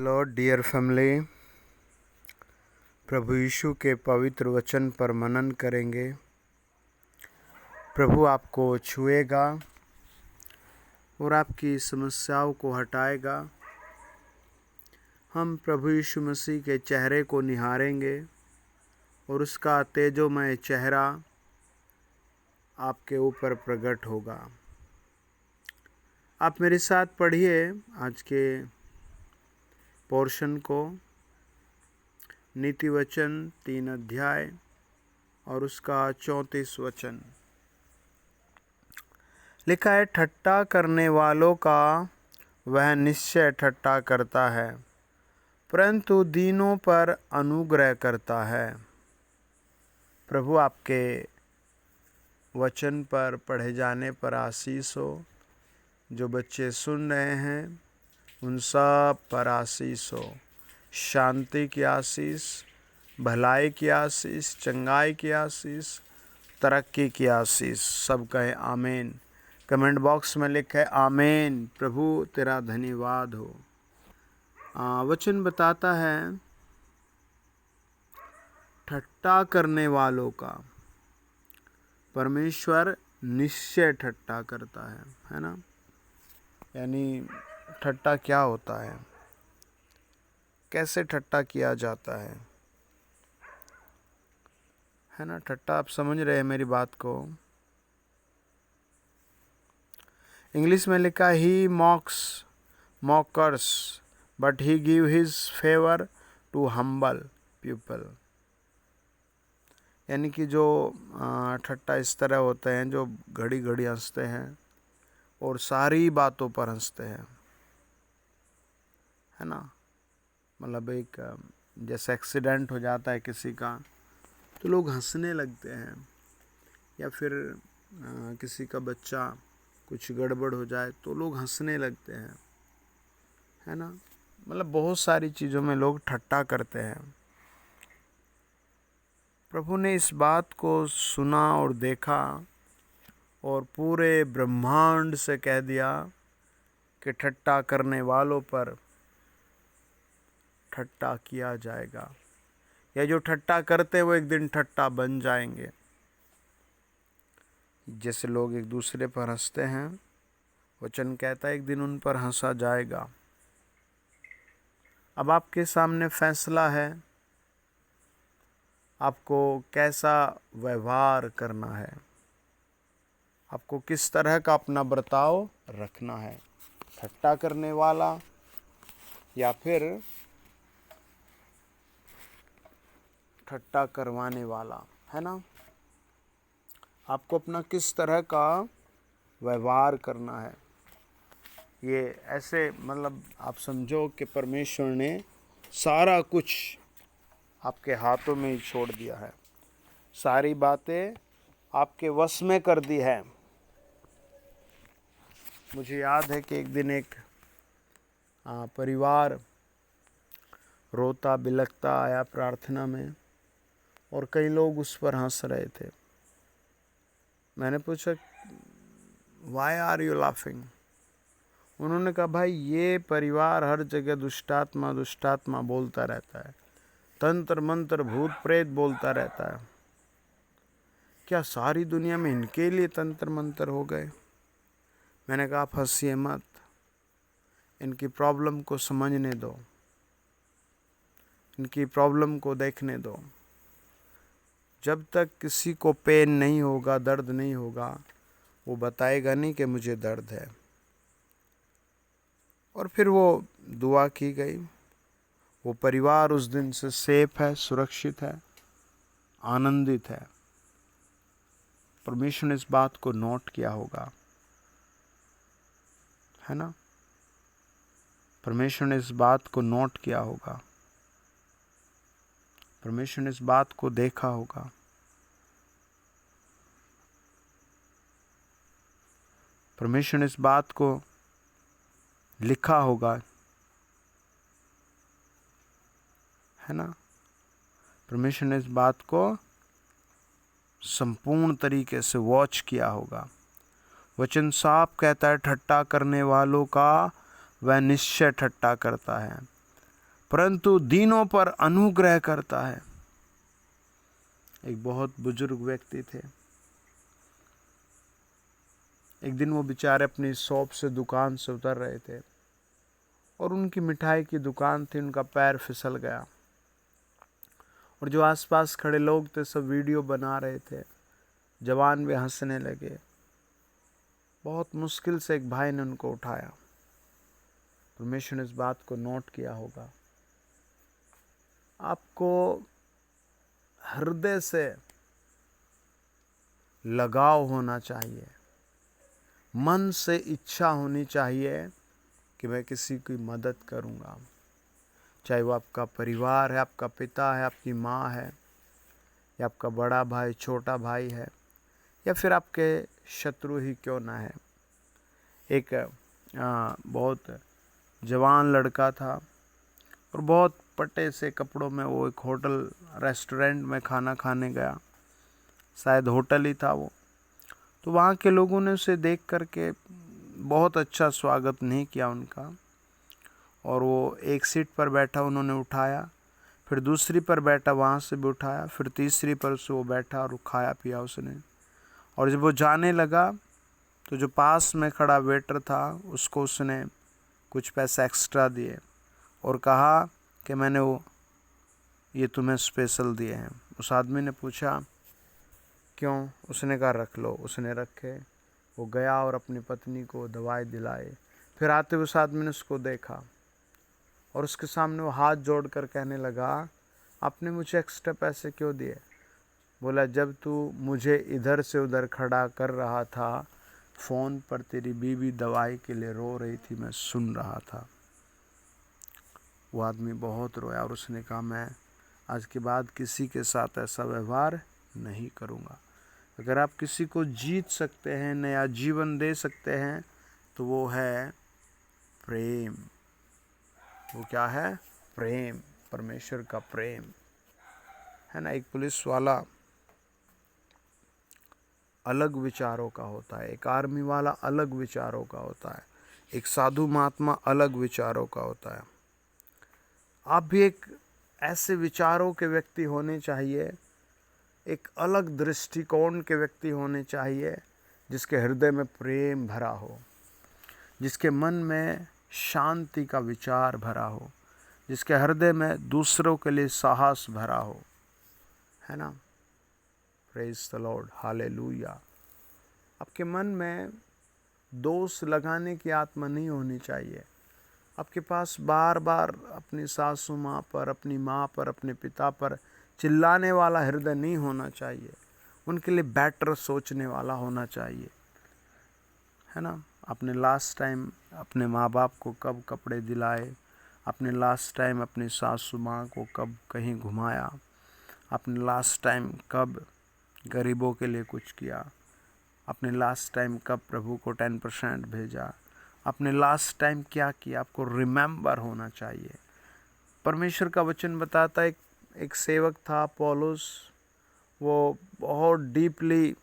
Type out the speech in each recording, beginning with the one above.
Lord dear family, प्रभु यीशु के पवित्र वचन पर मनन करेंगे। प्रभु आपको छुएगा और आपकी समस्याओं को हटाएगा। हम प्रभु यीशु मसीह के चेहरे को निहारेंगे और उसका तेजोमय चेहरा आपके ऊपर प्रकट होगा। आप मेरे साथ पढ़िए आज के पोर्शन को, नीति वचन 3 अध्याय और उसका 34 वचन। लिखा है, ठट्टा करने वालों का वह निश्चय ठट्टा करता है, परंतु दीनों पर अनुग्रह करता है। प्रभु आपके वचन पर पढ़े जाने पर आशीष हो। जो बच्चे सुन रहे हैं उन सब पर आशीष हो। शांति की आशीष, भलाई की आशीष, चंगाई की आशीष, तरक्की की आशीष। सब कहे आमीन। कमेंट बॉक्स में लिखे आमीन। प्रभु तेरा धन्यवाद हो। वचन बताता है, ठट्टा करने वालों का परमेश्वर निश्चय ठट्टा करता है ना। यानी ठट्टा क्या होता है, कैसे ठट्टा किया जाता है ना। ठट्टा आप समझ रहे हैं मेरी बात को। इंग्लिश में लिखा, he mockers but he give his favour to humble people. यानी कि जो ठट्टा इस तरह होते हैं जो घड़ी घड़ी हंसते हैं और सारी बातों पर हंसते हैं, है ना। मतलब एक जैसे एक्सीडेंट हो जाता है किसी का तो लोग हंसने लगते हैं, या फिर किसी का बच्चा कुछ गड़बड़ हो जाए तो लोग हंसने लगते हैं, है ना। मतलब बहुत सारी चीज़ों में लोग ठट्टा करते हैं। प्रभु ने इस बात को सुना और देखा और पूरे ब्रह्मांड से कह दिया कि ठट्टा करने वालों पर ठट्टा किया जाएगा, या जो ठट्टा करते वो एक दिन ठट्टा बन जाएंगे। जैसे लोग एक दूसरे पर हंसते हैं, वचन कहता है एक दिन उन पर हंसा जाएगा। अब आपके सामने फैसला है, आपको कैसा व्यवहार करना है, आपको किस तरह का अपना बर्ताव रखना है। ठट्टा करने वाला या फिर ठट्टा करवाने वाला, है ना। आपको अपना किस तरह का व्यवहार करना है। ये ऐसे मतलब आप समझो कि परमेश्वर ने सारा कुछ आपके हाथों में ही छोड़ दिया है, सारी बातें आपके वश में कर दी है। मुझे याद है कि एक दिन एक परिवार रोता बिलखता आया प्रार्थना में और कई लोग उस पर हंस रहे थे। मैंने पूछा, वाई आर यू लाफिंग। उन्होंने कहा, भाई ये परिवार हर जगह दुष्टात्मा दुष्टात्मा बोलता रहता है, तंत्र मंत्र भूत प्रेत बोलता रहता है। क्या सारी दुनिया में इनके लिए तंत्र मंत्र हो गए। मैंने कहा, आप हंसिए मत, इनकी प्रॉब्लम को समझने दो, इनकी प्रॉब्लम को देखने दो। जब तक किसी को पेन नहीं होगा, दर्द नहीं होगा, वो बताएगा नहीं कि मुझे दर्द है। और फिर वो दुआ की गई। वो परिवार उस दिन से सेफ है, सुरक्षित है, आनंदित है। परमेश्वर ने इस बात को नोट किया होगा, है ना। परमेश्वर ने इस बात को नोट किया होगा, परमेश्वर ने इस बात को देखा होगा। परमेश्वर ने इस बात को लिखा होगा, है ना। परमेश्वर ने इस बात को संपूर्ण तरीके से वॉच किया होगा। वचन साफ कहता है, ठट्टा करने वालों का वह निश्चय ठट्टा करता है। परंतु दीनों पर अनुग्रह करता है। एक बहुत बुजुर्ग व्यक्ति थे। एक दिन वो बेचारे अपनी शॉप से, दुकान से उतर रहे थे और उनकी मिठाई की दुकान थी, उनका पैर फिसल गया और जो आसपास खड़े लोग थे सब वीडियो बना रहे थे। जवान भी हंसने लगे। बहुत मुश्किल से एक भाई ने उनको उठाया। परमेश्वर ने इस बात को नोट किया होगा। आपको हृदय से लगाव होना चाहिए, मन से इच्छा होनी चाहिए कि मैं किसी की मदद करूंगा, चाहे वो आपका परिवार है, आपका पिता है, आपकी माँ है, या आपका बड़ा भाई, छोटा भाई है, या फिर आपके शत्रु ही क्यों ना है। एक बहुत जवान लड़का था और बहुत पटे से कपड़ों में वो एक होटल रेस्टोरेंट में खाना खाने गया, शायद होटल ही था वो। तो वहाँ के लोगों ने उसे देख करके बहुत अच्छा स्वागत नहीं किया उनका, और वो एक सीट पर बैठा, उन्होंने उठाया, फिर दूसरी पर बैठा, वहाँ से भी उठाया, फिर तीसरी पर से वो बैठा और खाया पिया उसने। और जब वो जाने लगा तो जो पास में खड़ा वेटर था उसको उसने कुछ पैसे एक्स्ट्रा दिए और कहा कि मैंने ये तुम्हें स्पेशल दिए हैं। उस आदमी ने पूछा क्यों? उसने कहा रख लो। उसने रखे। वो गया और अपनी पत्नी को दवाई दिलाई। फिर आते हुए उस आदमी ने उसको देखा और उसके सामने वो हाथ जोड़कर कहने लगा, आपने मुझे एक्स्ट्रा पैसे क्यों दिए? बोला, जब तू मुझे इधर से उधर खड़ा कर रहा था, फ़ोन पर तेरी बीवी दवाई के लिए रो रही थी, मैं सुन रहा था। वो आदमी बहुत रोया और उसने कहा, मैं आज के बाद किसी के साथ ऐसा व्यवहार नहीं करूँगा। अगर आप किसी को जीत सकते हैं, नया जीवन दे सकते हैं, तो वो है प्रेम। वो क्या है? प्रेम। परमेश्वर का प्रेम है ना। एक पुलिस वाला अलग विचारों का होता है, एक आर्मी वाला अलग विचारों का होता है, एक साधु महात्मा अलग विचारों का होता है। आप भी एक ऐसे विचारों के व्यक्ति होने चाहिए, एक अलग दृष्टिकोण के व्यक्ति होने चाहिए, जिसके हृदय में प्रेम भरा हो, जिसके मन में शांति का विचार भरा हो, जिसके हृदय में दूसरों के लिए साहस भरा हो, है ना। Praise the Lord, hallelujah. आपके मन में दोष लगाने की आत्मा नहीं होनी चाहिए। आपके पास बार बार अपनी सासू माँ पर, अपनी माँ पर, अपने पिता पर चिल्लाने वाला हृदय नहीं होना चाहिए। उनके लिए बेटर सोचने वाला होना चाहिए, है ना। आपने लास्ट टाइम अपने माँ बाप को कब कपड़े दिलाए? आपने लास्ट टाइम अपनी सासू माँ को कब कहीं घुमाया? आपने लास्ट टाइम कब गरीबों के लिए कुछ किया? आपने लास्ट टाइम कब प्रभु को 10% भेजा? आपने लास्ट टाइम क्या किया? आपको रिमेंबर होना चाहिए। परमेश्वर का वचन बताता है, एक सेवक था पौलुस, वो बहुत डीपली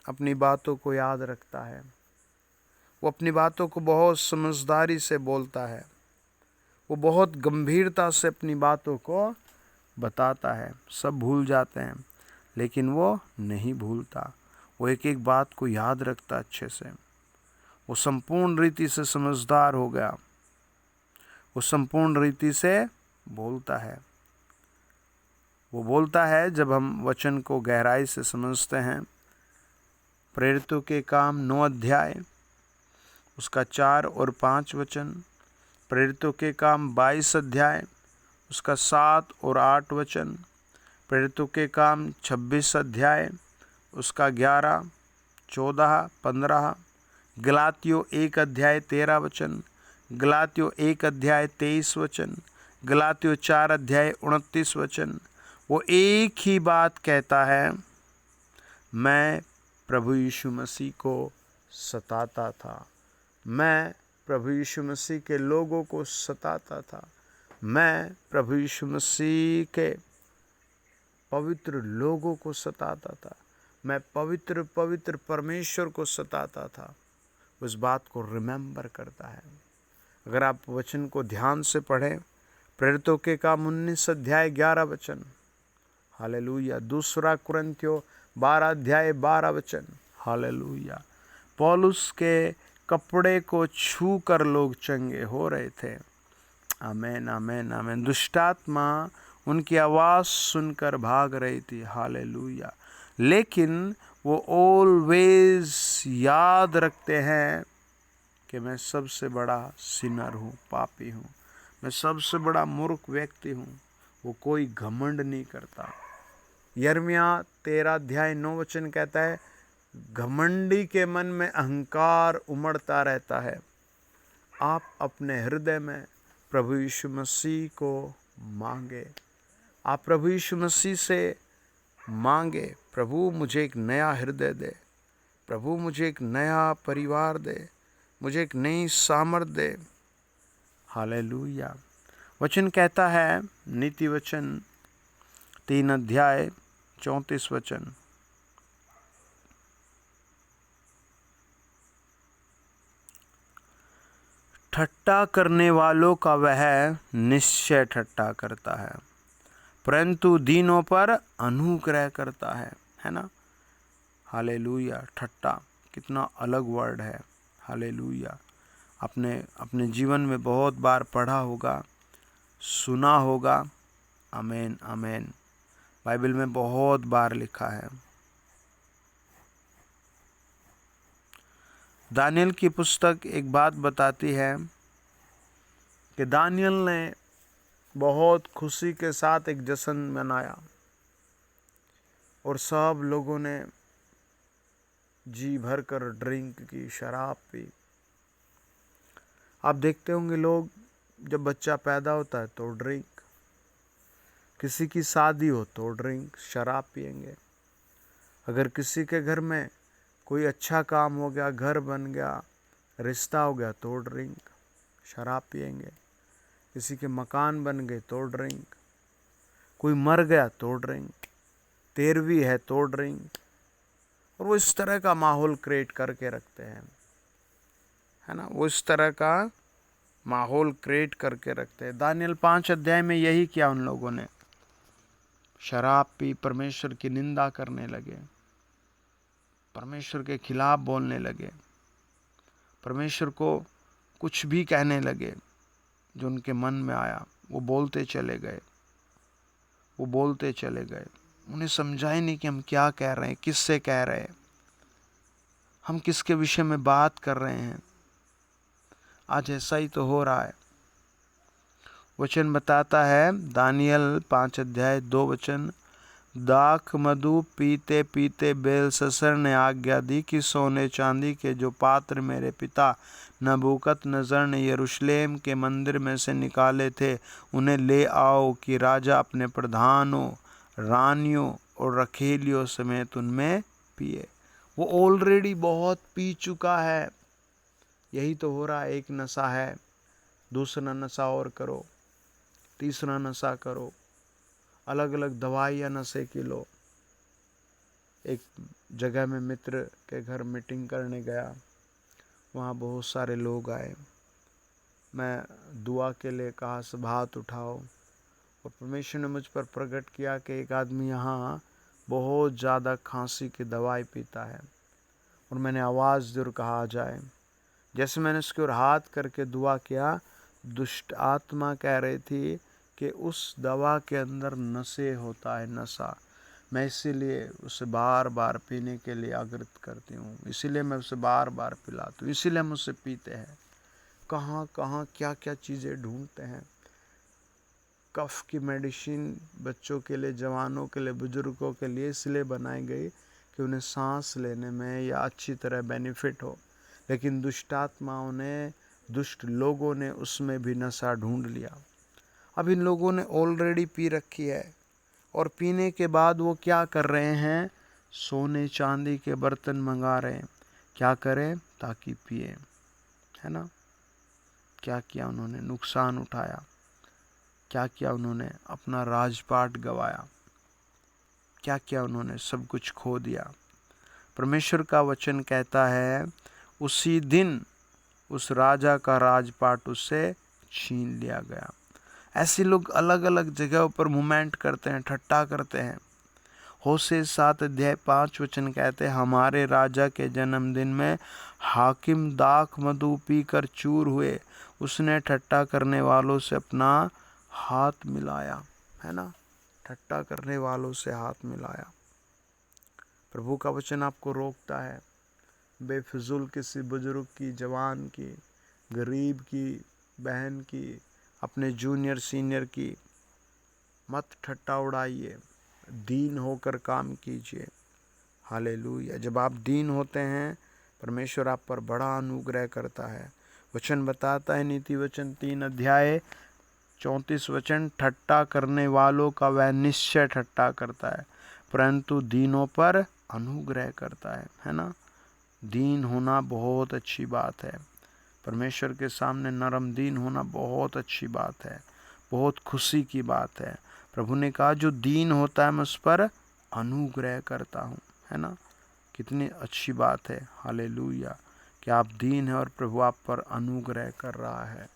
अपनी बातों को याद रखता है। वो अपनी बातों को बहुत समझदारी से बोलता है। वो बहुत गंभीरता से अपनी बातों को बताता है। सब भूल जाते हैं लेकिन वो नहीं भूलता। वो एक एक बात को याद रखता अच्छे से। वो संपूर्ण रीति से समझदार हो गया। वो संपूर्ण रीति से बोलता है। वो बोलता है, जब हम वचन को गहराई से समझते हैं। प्रेरितों के काम 9 अध्याय, उसका 4 और 5 वचन। प्रेरितों के काम 22 अध्याय, उसका 7 और 8 वचन। प्रेरितों के काम 26 अध्याय, उसका 11, 14, 15। गलातियों 1 अध्याय 13 वचन। गलातियों 1 अध्याय 23 वचन। गलातियों 4 अध्याय 29 वचन। वो एक ही बात कहता है, मैं प्रभु यीशु मसीह को सताता था, मैं प्रभु यीशु मसीह के लोगों को सताता था, मैं प्रभु यीशु मसीह के पवित्र लोगों को सताता था, मैं पवित्र पवित्र परमेश्वर को सताता था। उस बात को रिमेंबर करता है। अगर आप वचन को ध्यान से पढ़ें, प्रेरितों के काम 19 अध्याय 11 वचन, हालेलुया। दूसरा कुरिन्थियों 12 अध्याय 12 वचन, हालेलुया। पौलुस के कपड़े को छू कर लोग चंगे हो रहे थे। आमेन, आमेन, आमेन। दुष्टात्मा उनकी आवाज़ सुनकर भाग रही थी, हालेलुया। लेकिन वो ऑलवेज याद रखते हैं कि मैं सबसे बड़ा सिनर हूँ, पापी हूँ, मैं सबसे बड़ा मूर्ख व्यक्ति हूँ। वो कोई घमंड नहीं करता। यिर्मयाह 13 अध्याय 9 वचन कहता है, घमंडी के मन में अहंकार उमड़ता रहता है। आप अपने हृदय में प्रभु यीशु मसीह को मांगे। आप प्रभु यीशु मसीह से मांगे, प्रभु मुझे एक नया हृदय दे, प्रभु मुझे एक नया परिवार दे, मुझे एक नई सामर्थ दे। हालेलुया। वचन कहता है, नीति वचन 3 अध्याय 34 वचन, ठट्ठा करने वालों का वह निश्चय ठट्ठा करता है, परंतु दीनों पर अनुग्रह करता है ना। हालेलुया। ठट्ठा कितना अलग वर्ड है, हालेलुया। आपने अपने जीवन में बहुत बार पढ़ा होगा, सुना होगा। आमेन, आमेन। बाइबल में बहुत बार लिखा है। दानियल की पुस्तक एक बात बताती है कि दानियल ने बहुत खुशी के साथ एक जश्न मनाया और सब लोगों ने जी भर कर ड्रिंक की, शराब पी। आप देखते होंगे लोग जब बच्चा पैदा होता है तो ड्रिंक, किसी की शादी हो तो ड्रिंक, शराब पिएंगे। अगर किसी के घर में कोई अच्छा काम हो गया, घर बन गया, रिश्ता हो गया तो ड्रिंक, शराब पिएंगे। किसी के मकान बन गए तो ड्रिंक, कोई मर गया तो ड्रिंक, 13वीं है तो ड्रिंक। और वो इस तरह का माहौल क्रिएट करके रखते हैं, है ना। वो इस तरह का माहौल क्रिएट करके रखते हैं। दानियल 5 अध्याय में यही किया उन लोगों ने। शराब पी, परमेश्वर की निंदा करने लगे, परमेश्वर के खिलाफ बोलने लगे, परमेश्वर को कुछ भी कहने लगे जो उनके मन में आया। वो बोलते चले गए, वो बोलते चले गए। उन्हें समझा ही नहीं कि हम क्या कह रहे हैं, किससे कह रहे हैं, हम किसके विषय में बात कर रहे हैं। आज ऐसा ही तो हो रहा है। वचन बताता है, दानियल 5 अध्याय 2 वचन, दाख मधु पीते पीते बेलशस्सर ने आज्ञा दी कि सोने चांदी के जो पात्र मेरे पिता नबूकदनेस्सर ने यरूशलेम के मंदिर में से निकाले थे, उन्हें ले आओ कि राजा अपने प्रधानों, रानियों और रखेलियों समेत उनमें पिए। वो ऑलरेडी बहुत पी चुका है। यही तो हो रहा है। एक नशा है, दूसरा नशा और करो, तीसरा नशा करो, अलग अलग दवाइयाँ नशे की लो। एक जगह में मित्र के घर मीटिंग करने गया, वहाँ बहुत सारे लोग आए। मैं दुआ के लिए कहा सब हाथ उठाओ, और परमेश्वर ने मुझ पर प्रकट किया कि एक आदमी यहाँ बहुत ज़्यादा खांसी की दवाई पीता है। और मैंने आवाज़ ज़रूर कहा जाए। जैसे मैंने उसके ओर हाथ करके दुआ किया, दुष्ट आत्मा कह रही थी कि उस दवा के अंदर नशे होता है, नशा। मैं इसीलिए उसे बार बार पीने के लिए आग्रह करती हूँ, इसीलिए मैं उसे बार बार पिलाती हूँ, इसीलिए हम उससे पीते हैं। कहाँ कहाँ क्या क्या चीज़ें ढूंढते हैं। कफ की मेडिसिन बच्चों के लिए, जवानों के लिए, बुजुर्गों के लिए इसलिए बनाई गई कि उन्हें सांस लेने में या अच्छी तरह बेनिफिट हो। लेकिन दुष्ट आत्माओं ने, दुष्ट लोगों ने उसमें भी नशा ढूंढ लिया। अब इन लोगों ने ऑलरेडी पी रखी है, और पीने के बाद वो क्या कर रहे हैं, सोने चांदी के बर्तन मंगा रहे हैं। क्या करें? ताकि पिए, है ना। क्या किया उन्होंने? नुकसान उठाया। क्या किया उन्होंने? अपना राजपाट गवाया। क्या किया उन्होंने? सब कुछ खो दिया। परमेश्वर का वचन कहता है, उसी दिन उस राजा का राजपाट उससे छीन लिया गया। ऐसे लोग अलग अलग जगहों पर मूवमेंट करते हैं, ठट्ठा करते हैं। होशे 7:5 कहते हैं, हमारे राजा के जन्मदिन में हाकिम दाख मधु पीकर चूर हुए, उसने ठट्ठा करने वालों से अपना हाथ मिलाया। है ना, ठट्ठा करने वालों से हाथ मिलाया। प्रभु का वचन आपको रोकता है बेफिजूल किसी बुजुर्ग की, जवान की, गरीब की, बहन की, अपने जूनियर सीनियर की मत ठट्ठा उड़ाइए, दीन होकर काम कीजिए। हालेलुया। जब आप दीन होते हैं, परमेश्वर आप पर बड़ा अनुग्रह करता है। वचन बताता है, नीति वचन 3:34 ठट्ठा करने वालों का वह निश्चय ठट्ठा करता है, परंतु दीनों पर अनुग्रह करता है ना। दीन होना बहुत अच्छी बात है। परमेश्वर के सामने नरम दीन होना बहुत अच्छी बात है, बहुत खुशी की बात है। प्रभु ने कहा जो दीन होता है मैं उस पर अनुग्रह करता हूँ। है ना, कितनी अच्छी बात है। हालेलुया कि आप दीन हैं और प्रभु आप पर अनुग्रह कर रहा है।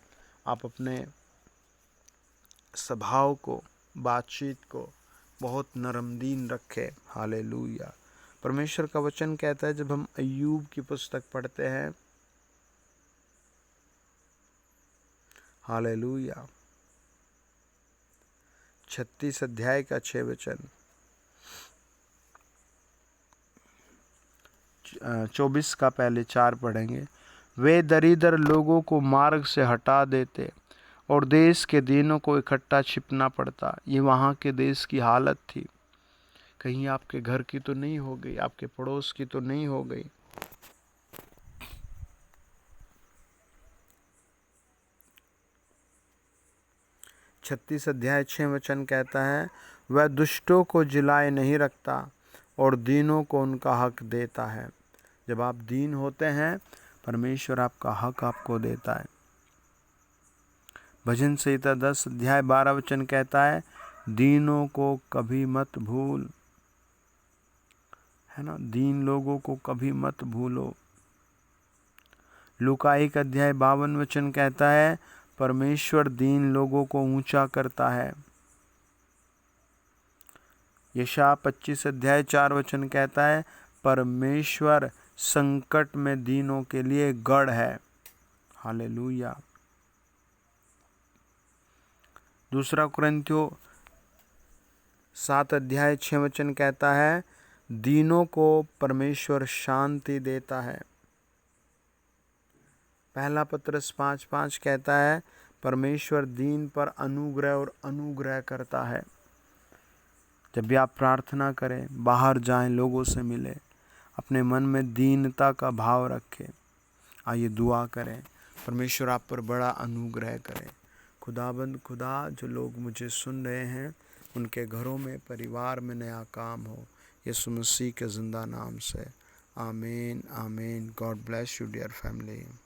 आप अपने स्वभाव को, बातचीत को बहुत नरम दीन रखें। हालेलुया। परमेश्वर का वचन कहता है, जब हम अय्यूब की पुस्तक पढ़ते हैं, हालेलुया, 36:6 24 का पहले 4 पढ़ेंगे। वे दरिद्र लोगों को मार्ग से हटा देते और देश के दीनों को इकट्ठा छिपना पड़ता। ये वहाँ के देश की हालत थी। कहीं आपके घर की तो नहीं हो गई, आपके पड़ोस की तो नहीं हो गई। छत्तीस अध्याय 6 कहता है, वह दुष्टों को जिलाए नहीं रखता और दीनों को उनका हक देता है। जब आप दीन होते हैं, परमेश्वर आपका हक आपको देता है। भजन संहिता 10:12 कहता है, दीनों को कभी मत भूल। है ना, दीन लोगों को कभी मत भूलो। लूका 1:52 कहता है, परमेश्वर दीन लोगों को ऊंचा करता है। यशायाह 25:4 कहता है, परमेश्वर संकट में दीनों के लिए गढ़ है। हालेलुया। दूसरा कुरिन्थियों 7:6 कहता है, दीनों को परमेश्वर शांति देता है। पहला पत्रस 5:5 कहता है, परमेश्वर दीन पर अनुग्रह और अनुग्रह करता है। जब भी आप प्रार्थना करें, बाहर जाएं, लोगों से मिलें, अपने मन में दीनता का भाव रखें। आइए दुआ करें, परमेश्वर आप पर बड़ा अनुग्रह करें। खुदाबंद खुदा, जो लोग मुझे सुन रहे हैं, उनके घरों में, परिवार में नया काम हो, यीशु मसीह के जिंदा नाम से। आमीन आमीन। God bless you dear family.